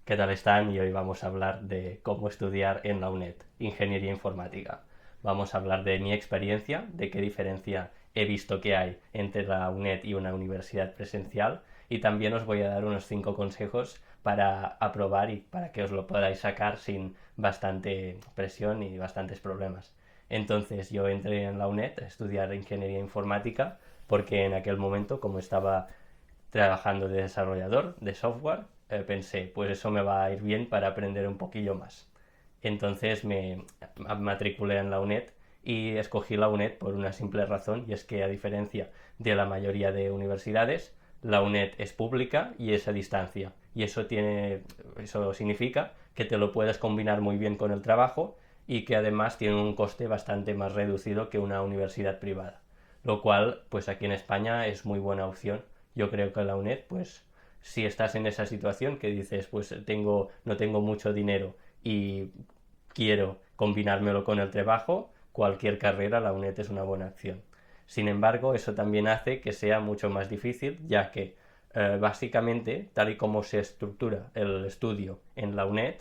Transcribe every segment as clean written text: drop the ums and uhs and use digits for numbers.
¿Qué tal están? Y hoy vamos a hablar de cómo estudiar en la UNED, Ingeniería Informática. Vamos a hablar de mi experiencia, de qué diferencia he visto que hay entre la UNED y una universidad presencial, y también os voy a dar unos 5 consejos para aprobar y para que os lo podáis sacar sin bastante presión y bastantes problemas. Entonces yo entré en la UNED a estudiar Ingeniería Informática porque en aquel momento, como estaba trabajando de desarrollador de software, pensé, pues eso me va a ir bien para aprender un poquillo más. Entonces me matriculé en la UNED y escogí la UNED por una simple razón, y es que a diferencia de la mayoría de universidades, la UNED es pública y es a distancia. Y eso significa que te lo puedes combinar muy bien con el trabajo y que además tiene un coste bastante más reducido que una universidad privada. Lo cual, pues aquí en España es muy buena opción. Yo creo que la UNED, pues si estás en esa situación que dices, pues no tengo mucho dinero y quiero combinármelo con el trabajo, cualquier carrera, la UNED es una buena acción. Sin embargo, eso también hace que sea mucho más difícil, ya que básicamente, tal y como se estructura el estudio en la UNED,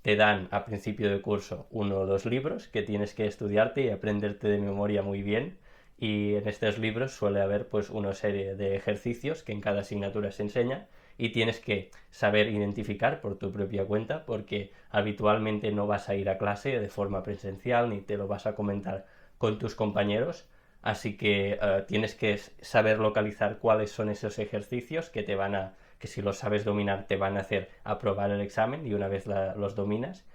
te dan a principio de curso uno o dos libros que tienes que estudiarte y aprenderte de memoria muy bien, y en estos libros suele haber pues una serie de ejercicios que en cada asignatura se enseña, y tienes que saber identificar por tu propia cuenta, porque habitualmente no vas a ir a clase de forma presencial ni te lo vas a comentar con tus compañeros, así que tienes que saber localizar cuáles son esos ejercicios que si los sabes dominar te van a hacer aprobar el examen, y una vez los dominas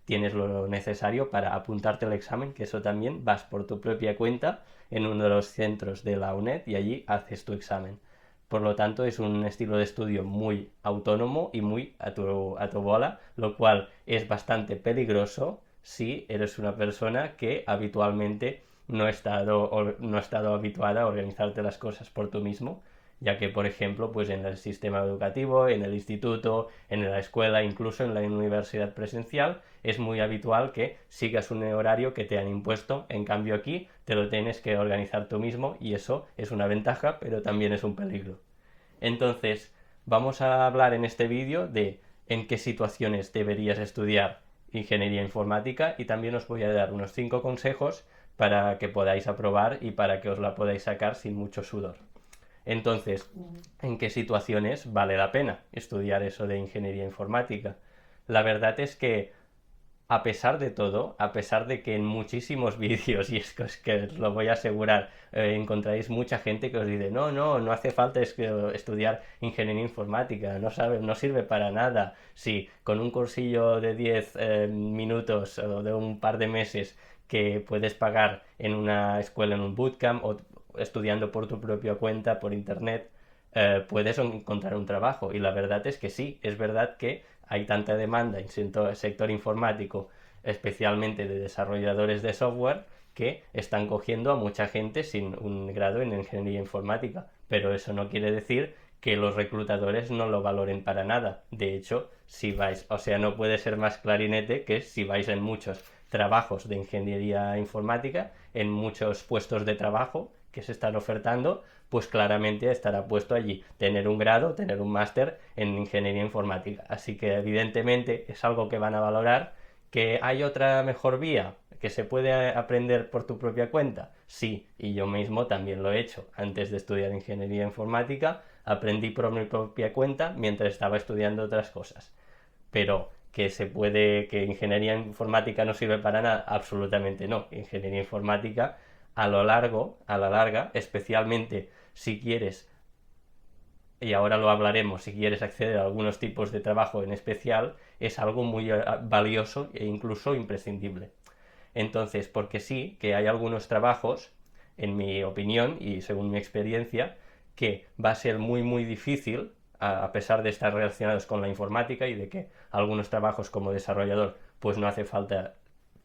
tienes lo necesario para apuntarte al examen, que eso también vas por tu propia cuenta en uno de los centros de la UNED y allí haces tu examen. Por lo tanto, es un estilo de estudio muy autónomo y muy a tu bola, lo cual es bastante peligroso si eres una persona que habitualmente no ha estado habituada a organizarte las cosas por tú mismo, ya que, por ejemplo, pues en el sistema educativo, en el instituto, en la escuela, incluso en la universidad presencial, es muy habitual que sigas un horario que te han impuesto. En cambio aquí te lo tienes que organizar tú mismo, y eso es una ventaja, pero también es un peligro. Entonces, vamos a hablar en este vídeo de en qué situaciones deberías estudiar ingeniería informática, y también os voy a dar unos 5 consejos para que podáis aprobar y para que os la podáis sacar sin mucho sudor. Entonces, ¿en qué situaciones vale la pena estudiar eso de ingeniería informática? La verdad es que, a pesar de todo, a pesar de que en muchísimos vídeos, y es que os lo voy a asegurar, encontraréis mucha gente que os dice, no, no, no hace falta estudiar ingeniería informática, no sirve para nada. Sí, con un cursillo de 10 minutos o de un par de meses que puedes pagar en una escuela, en un bootcamp, o estudiando por tu propia cuenta, por internet, puedes encontrar un trabajo. Y la verdad es que sí, es verdad que hay tanta demanda en el sector informático, especialmente de desarrolladores de software, que están cogiendo a mucha gente sin un grado en ingeniería informática. Pero eso no quiere decir que los reclutadores no lo valoren para nada. De hecho, si vais, o sea, no puede ser más clarinete que si vais en muchos trabajos de ingeniería informática, en muchos puestos de trabajo que se están ofertando, pues claramente estará puesto allí tener un grado, tener un máster en ingeniería informática. Así que evidentemente es algo que van a valorar. ¿Que hay otra mejor vía? ¿Que se puede aprender por tu propia cuenta? Sí, y yo mismo también lo he hecho. Antes de estudiar ingeniería informática, aprendí por mi propia cuenta mientras estaba estudiando otras cosas. Pero que ingeniería informática no sirve para nada, absolutamente no. Ingeniería informática a la larga, especialmente si quieres, y ahora lo hablaremos, si quieres acceder a algunos tipos de trabajo en especial, es algo muy valioso e incluso imprescindible. Entonces, porque sí, que hay algunos trabajos, en mi opinión y según mi experiencia, que va a ser muy muy difícil, a pesar de estar relacionados con la informática, y de que algunos trabajos como desarrollador pues no hace falta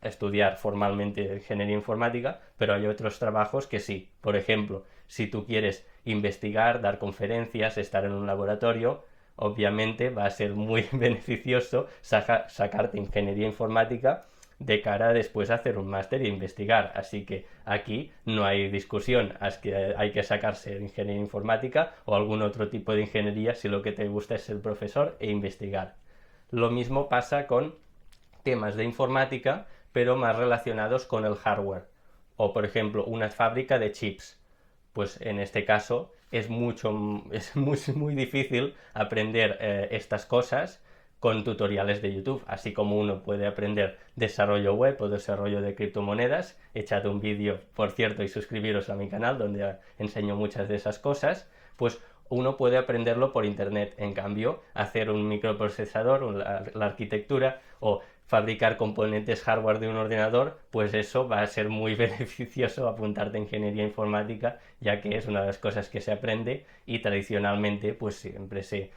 estudiar formalmente ingeniería informática, pero hay otros trabajos que sí. Por ejemplo, si tú quieres investigar, dar conferencias, estar en un laboratorio, obviamente va a ser muy beneficioso sacarte ingeniería informática de cara a después hacer un máster e investigar. Así que aquí no hay discusión, hay que sacarse ingeniería informática o algún otro tipo de ingeniería si lo que te gusta es ser profesor e investigar. Lo mismo pasa con temas de informática, pero más relacionados con el hardware. O, por ejemplo, una fábrica de chips. Pues en este caso es muy difícil aprender estas cosas con tutoriales de YouTube, así como uno puede aprender desarrollo web o desarrollo de criptomonedas. Echad un vídeo, por cierto, y suscribiros a mi canal donde enseño muchas de esas cosas. Pues uno puede aprenderlo por internet. En cambio, hacer un microprocesador, la arquitectura o fabricar componentes hardware de un ordenador, pues eso va a ser muy beneficioso apuntarte a ingeniería informática, ya que es una de las cosas que se aprende y tradicionalmente pues siempre se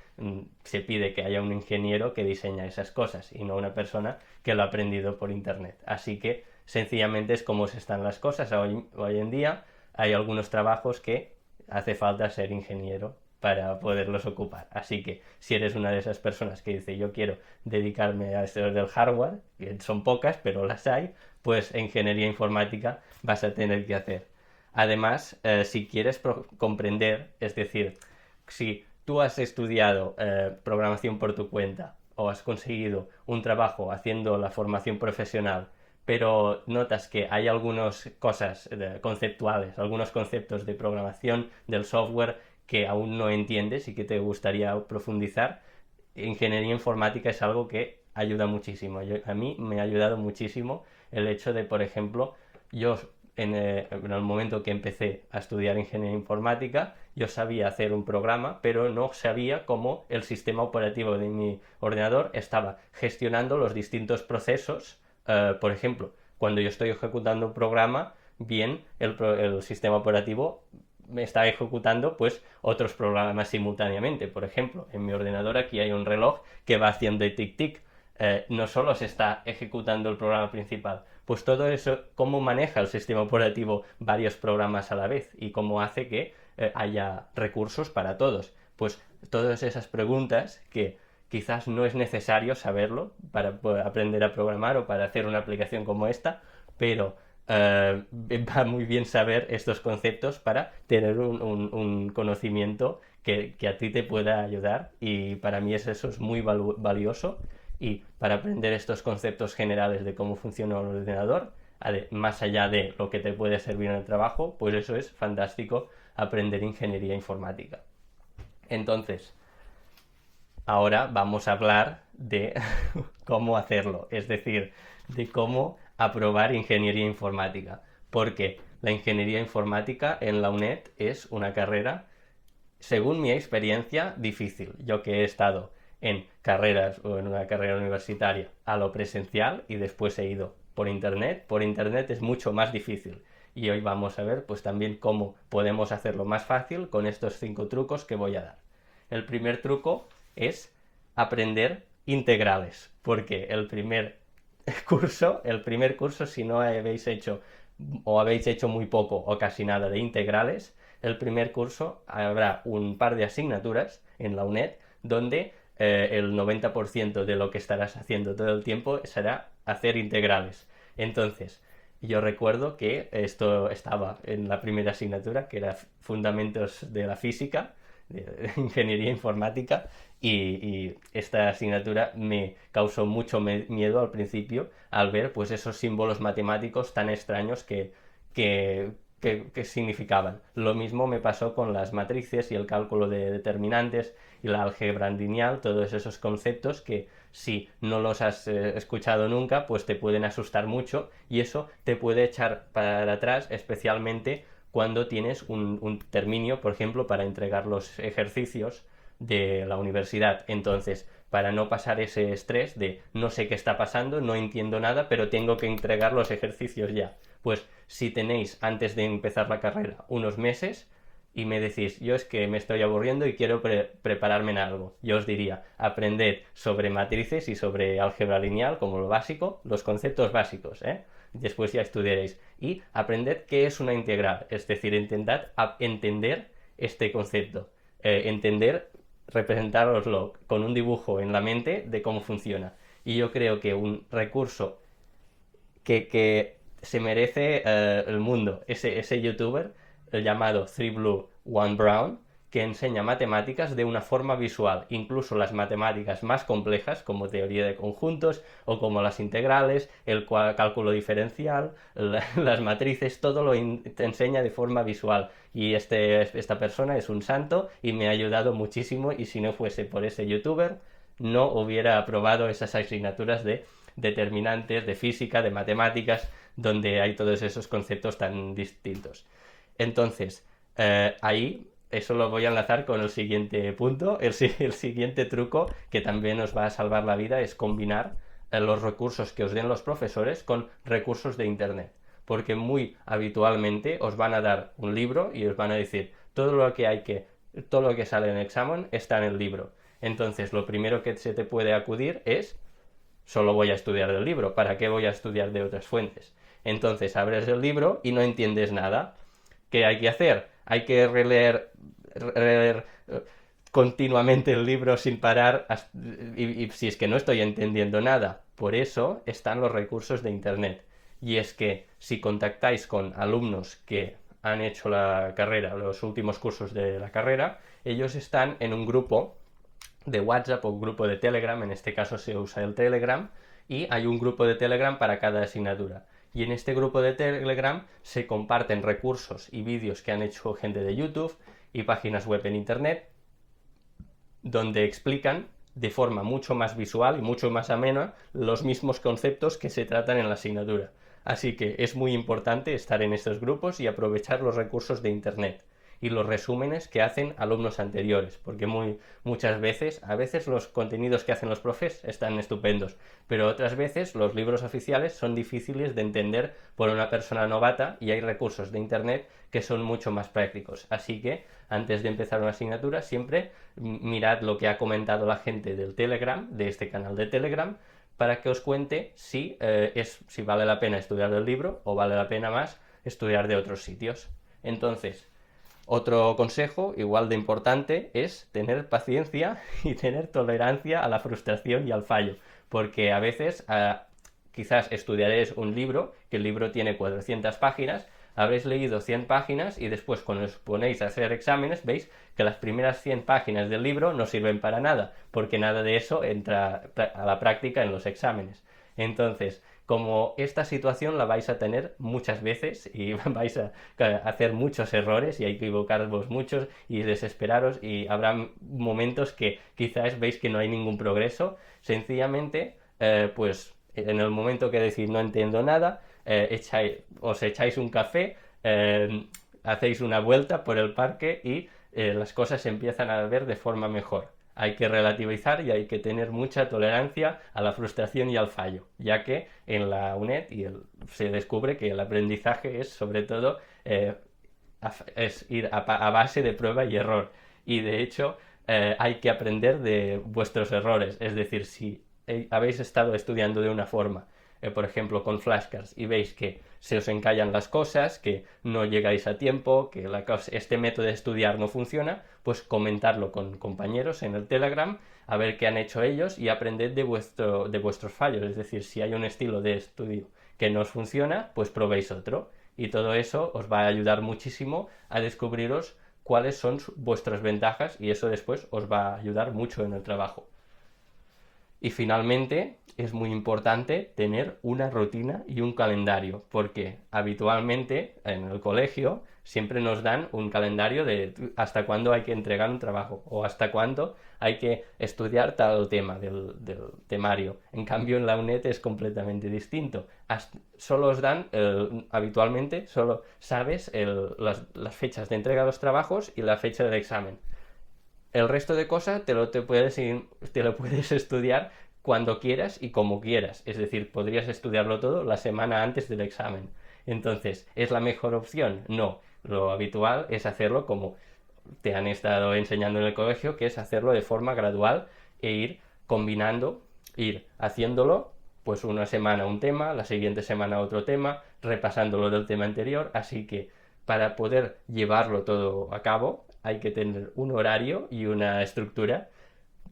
pide que haya un ingeniero que diseña esas cosas y no una persona que lo ha aprendido por internet. Así que sencillamente es como se están las cosas hoy en día. Hay algunos trabajos que hace falta ser ingeniero para poderlos ocupar. Así que si eres una de esas personas que dice yo quiero dedicarme a esto del hardware, que son pocas, pero las hay, pues ingeniería informática vas a tener que hacer. Además, si quieres comprender, es decir, si tú has estudiado programación por tu cuenta o has conseguido un trabajo haciendo la formación profesional, pero notas que hay algunas cosas conceptuales, algunos conceptos de programación del software que aún no entiendes y que te gustaría profundizar, ingeniería informática es algo que ayuda muchísimo. A mí me ha ayudado muchísimo el hecho de, por ejemplo, yo en el momento que empecé a estudiar ingeniería informática, yo sabía hacer un programa, pero no sabía cómo el sistema operativo de mi ordenador estaba gestionando los distintos procesos. Por ejemplo, cuando yo estoy ejecutando un programa, bien, el sistema operativo me está ejecutando pues otros programas simultáneamente. Por ejemplo, en mi ordenador aquí hay un reloj que va haciendo tic-tic. No solo se está ejecutando el programa principal, pues todo eso, cómo maneja el sistema operativo varios programas a la vez y cómo hace que haya recursos para todos. Pues todas esas preguntas que quizás no es necesario saberlo para aprender a programar o para hacer una aplicación como esta, pero va muy bien saber estos conceptos para tener un conocimiento que a ti te pueda ayudar, y para mí eso es muy valioso. Y para aprender estos conceptos generales de cómo funciona un ordenador, más allá de lo que te puede servir en el trabajo, pues eso es fantástico, aprender ingeniería informática. Entonces, ahora vamos a hablar de cómo hacerlo, es decir, de cómo aprobar ingeniería informática, porque la ingeniería informática en la UNED es una carrera, según mi experiencia, difícil. Yo que he estado en carreras o en una carrera universitaria a lo presencial y después he ido por internet es mucho más difícil. Y hoy vamos a ver pues también cómo podemos hacerlo más fácil con estos 5 trucos que voy a dar. El primer truco es aprender integrales, porque el primer curso, si no habéis hecho o habéis hecho muy poco o casi nada de integrales, el primer curso habrá un par de asignaturas en la UNED donde el 90% de lo que estarás haciendo todo el tiempo será hacer integrales. Entonces, yo recuerdo que esto estaba en la primera asignatura, que era Fundamentos de la Física, de Ingeniería Informática, y esta asignatura me causó mucho miedo al principio al ver pues esos símbolos matemáticos tan extraños que significaban. Lo mismo me pasó con las matrices y el cálculo de determinantes y la álgebra lineal, todos esos conceptos que si no los has escuchado nunca, pues te pueden asustar mucho, y eso te puede echar para atrás, especialmente cuando tienes un terminio, por ejemplo, para entregar los ejercicios de la universidad. Entonces, para no pasar ese estrés de no sé qué está pasando, no entiendo nada, pero tengo que entregar los ejercicios ya. Pues si tenéis antes de empezar la carrera unos meses y me decís, yo es que me estoy aburriendo y quiero prepararme en algo, yo os diría, aprended sobre matrices y sobre álgebra lineal como lo básico, los conceptos básicos, después ya estudiaréis, y aprended qué es una integral, es decir, intentad entender este concepto, representároslo con un dibujo en la mente de cómo funciona. Y yo creo que un recurso que se merece el mundo, ese youtuber, el llamado 3 Blue 1 Brown, que enseña matemáticas de una forma visual, incluso las matemáticas más complejas como teoría de conjuntos o como las integrales, el cálculo diferencial, las matrices, todo lo te enseña de forma visual. Y esta persona es un santo y me ha ayudado muchísimo, y si no fuese por ese youtuber no hubiera aprobado esas asignaturas de determinantes, de física, de matemáticas, donde hay todos esos conceptos tan distintos. Entonces, ahí eso lo voy a enlazar con el siguiente punto. El siguiente truco que también os va a salvar la vida es combinar los recursos que os den los profesores con recursos de internet, porque muy habitualmente os van a dar un libro y os van a decir todo lo que sale en el examen está en el libro. Entonces lo primero que se te puede acudir es: solo voy a estudiar del libro, ¿para qué voy a estudiar de otras fuentes? Entonces abres el libro y no entiendes nada. ¿Qué hay que hacer? Hay que releer continuamente el libro sin parar, y si es que no estoy entendiendo nada. Por eso están los recursos de internet. Y es que si contactáis con alumnos que han hecho la carrera, los últimos cursos de la carrera, ellos están en un grupo de WhatsApp o un grupo de Telegram. En este caso se usa el Telegram, y hay un grupo de Telegram para cada asignatura. Y en este grupo de Telegram se comparten recursos y vídeos que han hecho gente de YouTube y páginas web en internet, donde explican de forma mucho más visual y mucho más amena los mismos conceptos que se tratan en la asignatura. Así que es muy importante estar en estos grupos y aprovechar los recursos de internet y los resúmenes que hacen alumnos anteriores, porque muchas veces, a veces los contenidos que hacen los profes están estupendos, pero otras veces los libros oficiales son difíciles de entender por una persona novata, y hay recursos de internet que son mucho más prácticos. Así que antes de empezar una asignatura siempre mirad lo que ha comentado la gente del Telegram, de este canal de Telegram, para que os cuente si vale la pena estudiar del libro o vale la pena más estudiar de otros sitios. Entonces, otro consejo igual de importante es tener paciencia y tener tolerancia a la frustración y al fallo, porque a veces quizás estudiaréis un libro, que el libro tiene 400 páginas, habréis leído 100 páginas y después cuando os ponéis a hacer exámenes veis que las primeras 100 páginas del libro no sirven para nada, porque nada de eso entra a la práctica en los exámenes. Entonces, como esta situación la vais a tener muchas veces y vais a hacer muchos errores y a equivocaros muchos y desesperaros, y habrá momentos que quizás veis que no hay ningún progreso, sencillamente pues en el momento que decís no entiendo nada, os echáis un café, hacéis una vuelta por el parque y las cosas se empiezan a ver de forma mejor. Hay que relativizar y hay que tener mucha tolerancia a la frustración y al fallo, ya que en la UNED se descubre que el aprendizaje es sobre todo es ir a base de prueba y error. Y de hecho hay que aprender de vuestros errores. Es decir, si habéis estado estudiando de una forma, por ejemplo con flashcards, y veis que se os encallan las cosas, que no llegáis a tiempo, que este método de estudiar no funciona, pues comentarlo con compañeros en el Telegram, a ver qué han hecho ellos y aprended de vuestros fallos. Es decir, si hay un estilo de estudio que no os funciona, pues probéis otro. Y todo eso os va a ayudar muchísimo a descubriros cuáles son vuestras ventajas, y eso después os va a ayudar mucho en el trabajo. Y finalmente es muy importante tener una rutina y un calendario, porque habitualmente en el colegio siempre nos dan un calendario de hasta cuándo hay que entregar un trabajo o hasta cuándo hay que estudiar tal tema del temario. En cambio en la UNED es completamente distinto. Solo os dan, habitualmente, solo sabes las fechas de entrega de los trabajos y la fecha del examen. El resto de cosas te lo puedes estudiar cuando quieras y como quieras. Es decir, podrías estudiarlo todo la semana antes del examen. Entonces, ¿es la mejor opción? No. Lo habitual es hacerlo como te han estado enseñando en el colegio, que es hacerlo de forma gradual e ir combinando, ir haciéndolo, pues una semana un tema, la siguiente semana otro tema, repasándolo del tema anterior. Así que para poder llevarlo todo a cabo hay que tener un horario y una estructura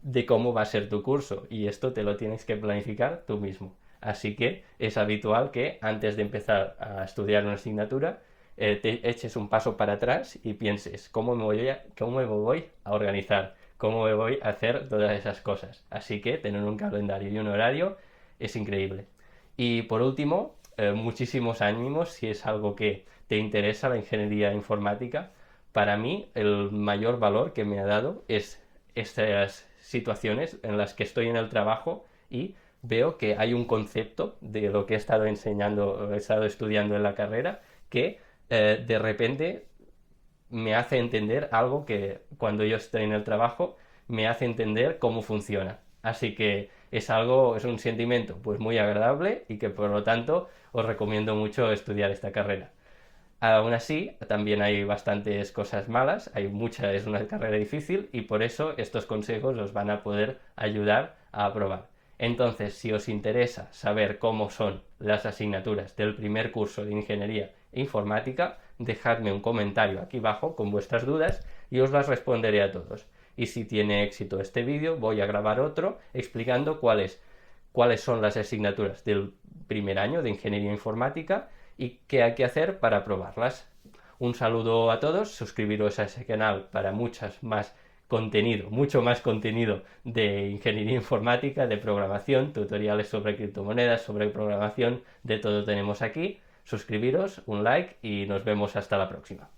de cómo va a ser tu curso, y esto te lo tienes que planificar tú mismo. Así que es habitual que antes de empezar a estudiar una asignatura te eches un paso para atrás y pienses cómo me voy a organizar, cómo me voy a hacer todas esas cosas. Así que tener un calendario y un horario es increíble. Y por último, muchísimos ánimos si es algo que te interesa la ingeniería informática. Para mí, el mayor valor que me ha dado es estas situaciones en las que estoy en el trabajo y veo que hay un concepto de lo que he estado enseñando, he estado estudiando en la carrera, que de repente me hace entender algo que cuando yo estoy en el trabajo me hace entender cómo funciona. Así que es un sentimiento pues muy agradable y que por lo tanto os recomiendo mucho estudiar esta carrera. Aún así, también hay bastantes cosas malas, es una carrera difícil y por eso estos consejos os van a poder ayudar a aprobar. Entonces, si os interesa saber cómo son las asignaturas del primer curso de Ingeniería Informática, dejadme un comentario aquí abajo con vuestras dudas y os las responderé a todos. Y si tiene éxito este vídeo, voy a grabar otro explicando cuáles son las asignaturas del primer año de Ingeniería Informática y qué hay que hacer para aprobarlas. Un saludo a todos, suscribiros a ese canal para mucho más contenido de ingeniería informática, de programación, tutoriales sobre criptomonedas, sobre programación, de todo tenemos aquí. Suscribiros, un like y nos vemos hasta la próxima.